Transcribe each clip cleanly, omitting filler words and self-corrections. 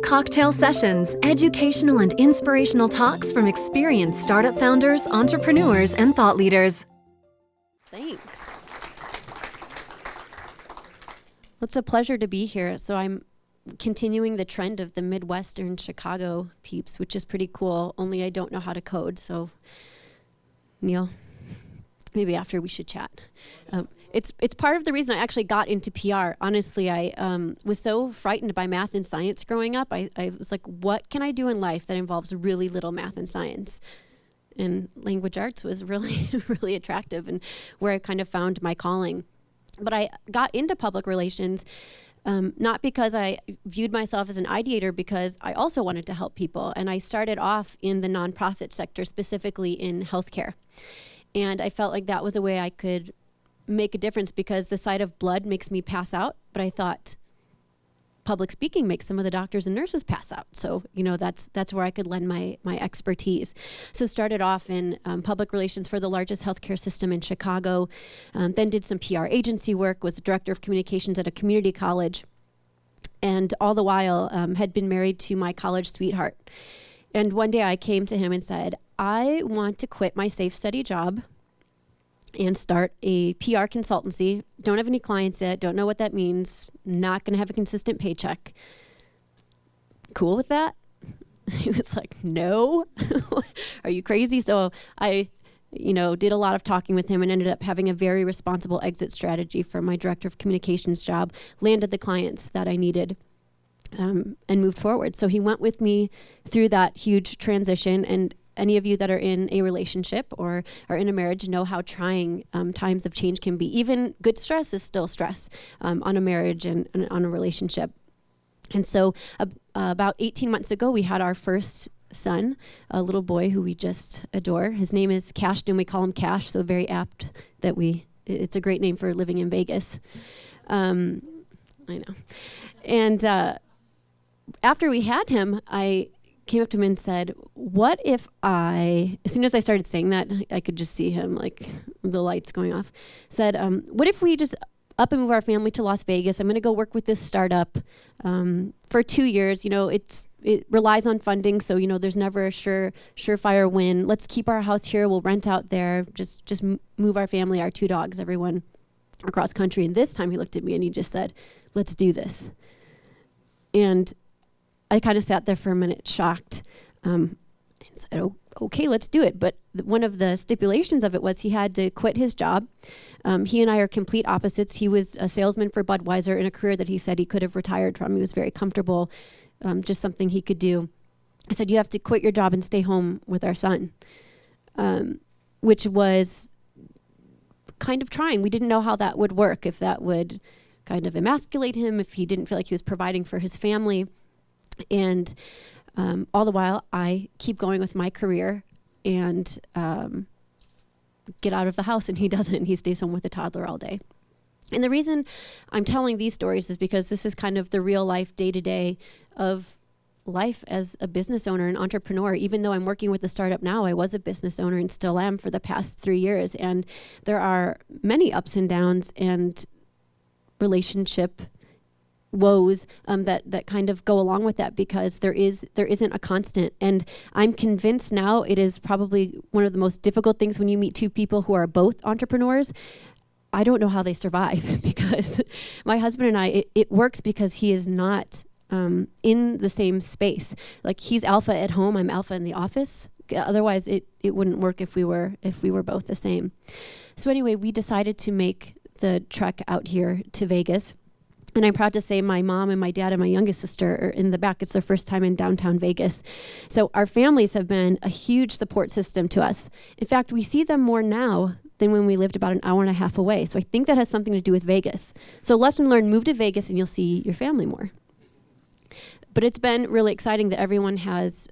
Cocktail Sessions, educational and inspirational talks from experienced startup founders, entrepreneurs, and thought leaders. Thanks. It's a pleasure to be here. So I'm continuing the trend of the Midwestern Chicago peeps, which is pretty cool, only I don't know how to code. So Neil, maybe after we should chat. It's part of the reason I actually got into PR. Honestly, I was so frightened by math and science growing up. I was like, what can I do in life that involves really little math and science? And language arts was really, really attractive and where I kind of found my calling. But I got into public relations not because I viewed myself as an ideator, because I also wanted to help people. And I started off in the nonprofit sector, specifically in healthcare. And I felt like that was a way I could make a difference, because the sight of blood makes me pass out. But I thought public speaking makes some of the doctors and nurses pass out. So, that's where I could lend my expertise. So started off in public relations for the largest healthcare system in Chicago, then did some PR agency work, was the director of communications at a community college, and all the while had been married to my college sweetheart. And one day I came to him and said, I want to quit my safe, steady job and start a PR consultancy. Don't have any clients yet. Don't know what that means. Not going to have a consistent paycheck. Cool with that? He was like, no. Are you crazy? So I, did a lot of talking with him and ended up having a very responsible exit strategy for my director of communications job, landed the clients that I needed, and moved forward. So he went with me through that huge transition. And any of you that are in a relationship or are in a marriage know how trying times of change can be. Even good stress is still stress on a marriage and on a relationship. And so about 18 months ago, we had our first son, a little boy who we just adore. His name is Cashton. We call him Cash, so very apt that it's a great name for living in Vegas. I know. And after we had him, I came up to him and said, what if as soon as I started saying that, I could just see him, like the lights going off, said, what if we just up and move our family to Las Vegas? I'm going to go work with this startup for 2 years. It relies on funding, so, there's never a surefire win. Let's keep our house here. We'll rent out there. Just move our family, our 2 dogs, everyone across country. And this time he looked at me and he just said, let's do this. And I kind of sat there for a minute, shocked, and said, okay, let's do it. But one of the stipulations of it was he had to quit his job. He and I are complete opposites. He was a salesman for Budweiser in a career that he said he could have retired from. He was very comfortable, just something he could do. I said, you have to quit your job and stay home with our son, which was kind of trying. We didn't know how that would work, if that would kind of emasculate him, if he didn't feel like he was providing for his family. And all the while, I keep going with my career and get out of the house, and he doesn't. He stays home with the toddler all day. And the reason I'm telling these stories is because this is kind of the real life, day-to-day of life as a business owner and entrepreneur. Even though I'm working with a startup now, I was a business owner and still am for the past 3 years. And there are many ups and downs and relationship woes that kind of go along with that, because there isn't a constant. And I'm convinced now it is probably one of the most difficult things when you meet 2 people who are both entrepreneurs. I don't know how they survive, because my husband and I, it works because he is not in the same space. Like, he's alpha at home, I'm alpha in the office. Otherwise it wouldn't work if we were both the same. So anyway, we decided to make the trek out here to Vegas. And I'm proud to say my mom and my dad and my youngest sister are in the back. It's their first time in downtown Vegas. So our families have been a huge support system to us. In fact, we see them more now than when we lived about an hour and a half away. So I think that has something to do with Vegas. So lesson learned, move to Vegas and you'll see your family more. But it's been really exciting that everyone has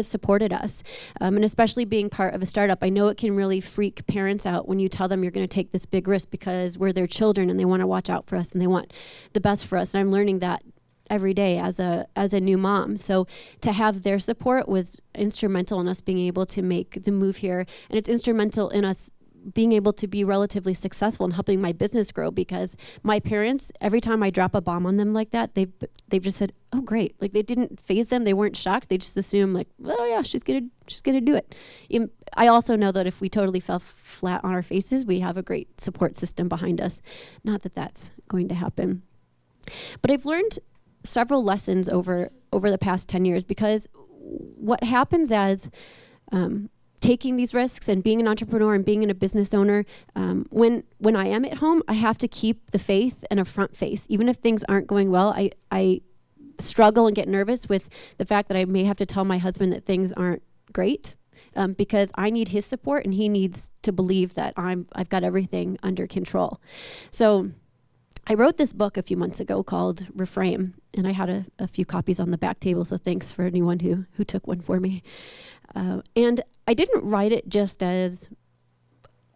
supported us, and especially being part of a startup. I know it can really freak parents out when you tell them you're going to take this big risk, because we're their children and they want to watch out for us and they want the best for us. And I'm learning that every day as a new mom. So to have their support was instrumental in us being able to make the move here, and it's instrumental in us being able to be relatively successful in helping my business grow, because my parents, every time I drop a bomb on them like that, they've just said, oh, great. Like, they didn't faze them. They weren't shocked. They just assumed, like, oh yeah, she's gonna do it. I also know that if we totally fell flat on our faces, we have a great support system behind us. Not that that's going to happen. But I've learned several lessons over the past 10 years, because what happens as taking these risks and being an entrepreneur and being a business owner, when I am at home, I have to keep the faith and a front face. Even if things aren't going well, I struggle and get nervous with the fact that I may have to tell my husband that things aren't great, because I need his support and he needs to believe that I've got everything under control. So I wrote this book a few months ago called Reframe, and I had a few copies on the back table, so thanks for anyone who took one for me. And I didn't write it just as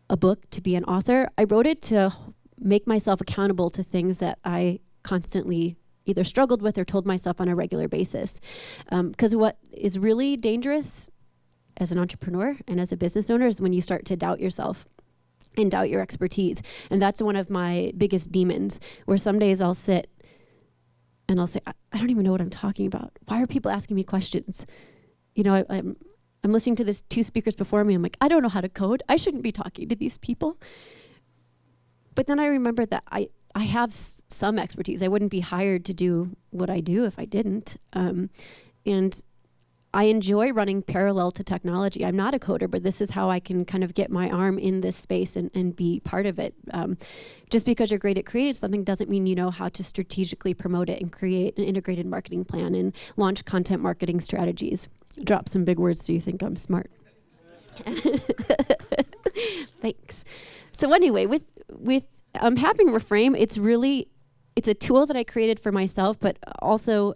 a book to be an author. I wrote it to make myself accountable to things that I constantly either struggled with or told myself on a regular basis. Because what is really dangerous as an entrepreneur and as a business owner is when you start to doubt yourself and doubt your expertise. And that's one of my biggest demons, where some days I'll sit and I'll say, I don't even know what I'm talking about. Why are people asking me questions? You know, I'm listening to this two speakers before me. I'm like, I don't know how to code. I shouldn't be talking to these people. But then I remember that I have some expertise. I wouldn't be hired to do what I do if I didn't. And I enjoy running parallel to technology. I'm not a coder, but this is how I can kind of get my arm in this space and be part of it. Just because you're great at creating something doesn't mean you know how to strategically promote it and create an integrated marketing plan and launch content marketing strategies. Drop some big words so you think I'm smart. Thanks. So anyway, with having Reframe, it's a tool that I created for myself, but also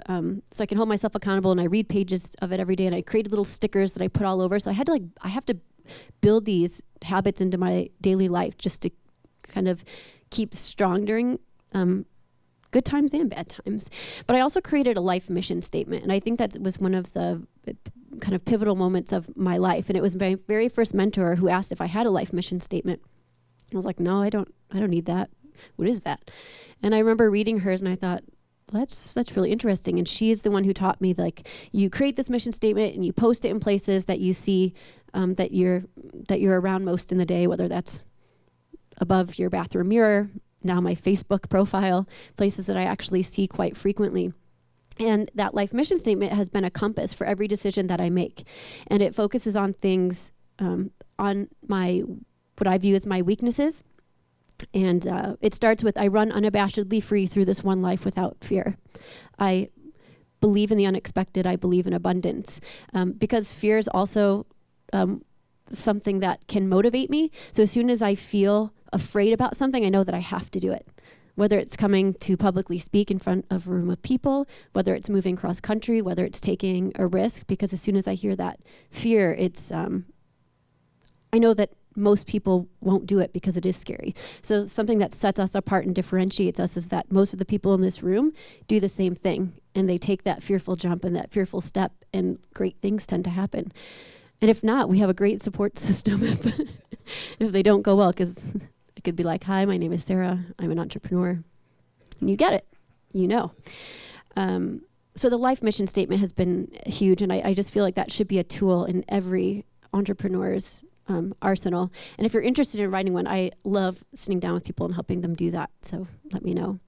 so I can hold myself accountable, and I read pages of it every day, and I created little stickers that I put all over. So I have to build these habits into my daily life just to kind of keep strong during good times and bad times. But I also created a life mission statement, and I think that was one of the kind of pivotal moments of my life. And it was my very first mentor who asked if I had a life mission statement. I was like, no, I don't need that. What is that? And I remember reading hers, and I thought, well, that's really interesting. And she's the one who taught me, like, you create this mission statement and you post it in places that you see that you're around most in the day, whether that's above your bathroom mirror, now my Facebook profile, places that I actually see quite frequently. And that life mission statement has been a compass for every decision that I make. And it focuses on things, on what I view as my weaknesses. And it starts with, I run unabashedly free through this one life without fear. I believe in the unexpected. I believe in abundance. Because fear is also something that can motivate me. So as soon as I feel afraid about something, I know that I have to do it. Whether it's coming to publicly speak in front of a room of people, whether it's moving cross country, whether it's taking a risk, because as soon as I hear that fear, it's, I know that most people won't do it because it is scary. So something that sets us apart and differentiates us is that most of the people in this room do the same thing, and they take that fearful jump and that fearful step, and great things tend to happen. And if not, we have a great support system if they don't go well, because it could be like, hi, my name is Sarah. I'm an entrepreneur. And you get it. You know. So the life mission statement has been huge, and I just feel like that should be a tool in every entrepreneur's arsenal. And if you're interested in writing one, I love sitting down with people and helping them do that. So let me know.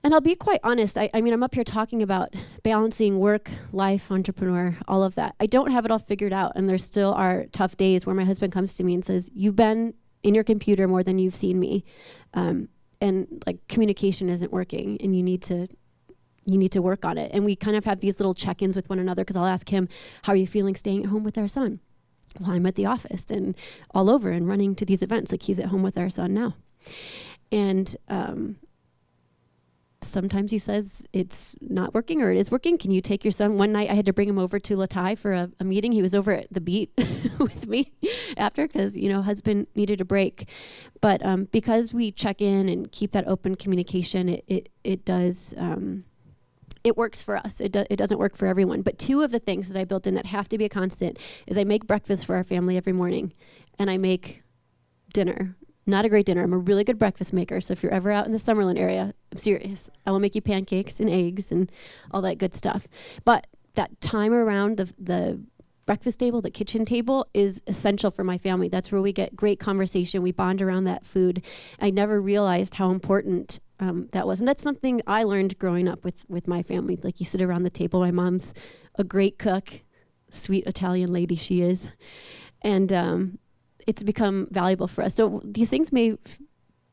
And I'll be quite honest. I mean, I'm up here talking about balancing work, life, entrepreneur, all of that. I don't have it all figured out. And there still are tough days where my husband comes to me and says, you've been in your computer more than you've seen me. And like, communication isn't working, and you need to work on it. And we kind of have these little check-ins with one another, because I'll ask him, how are you feeling staying at home with our son? Well, I'm at the office and all over and running to these events. Like, he's at home with our son now. And sometimes he says it's not working, or it is working. Can you take your son? One night I had to bring him over to Latai for a meeting. He was over at the beat with me after, because, husband needed a break. But because we check in and keep that open communication, it does, it works for us. It doesn't work for everyone. But two of the things that I built in that have to be a constant is I make breakfast for our family every morning, and I make dinner. Not a great dinner. I'm a really good breakfast maker. So if you're ever out in the Summerlin area, I'm serious. I will make you pancakes and eggs and all that good stuff. But that time around the breakfast table, the kitchen table, is essential for my family. That's where we get great conversation. We bond around that food. I never realized how important that was. And that's something I learned growing up with my family. Like, you sit around the table. My mom's a great cook, sweet Italian lady she is. And it's become valuable for us. So these things may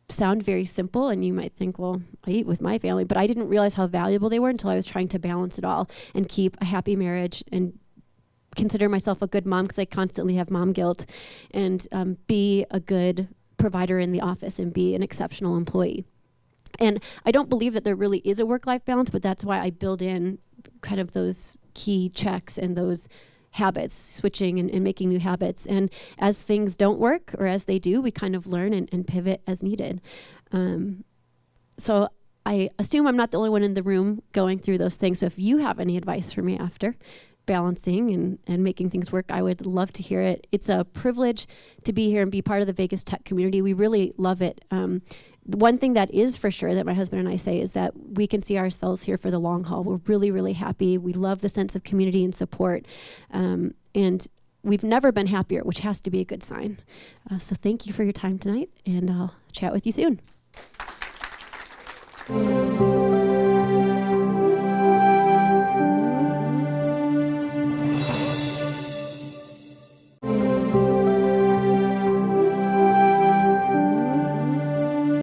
sound very simple, and you might think, well, I eat with my family, but I didn't realize how valuable they were until I was trying to balance it all and keep a happy marriage and consider myself a good mom, because I constantly have mom guilt, and be a good provider in the office and be an exceptional employee. And I don't believe that there really is a work-life balance, but that's why I build in kind of those key checks and those habits, switching and making new habits. And as things don't work, or as they do, we kind of learn and pivot as needed. So I assume I'm not the only one in the room going through those things. So if you have any advice for me after balancing and making things work, I would love to hear it. It's a privilege to be here and be part of the Vegas tech community. We really love it. One thing that is for sure that my husband and I say is that we can see ourselves here for the long haul. We're really, really happy. We love the sense of community and support. And we've never been happier, which has to be a good sign. So thank you for your time tonight, and I'll chat with you soon.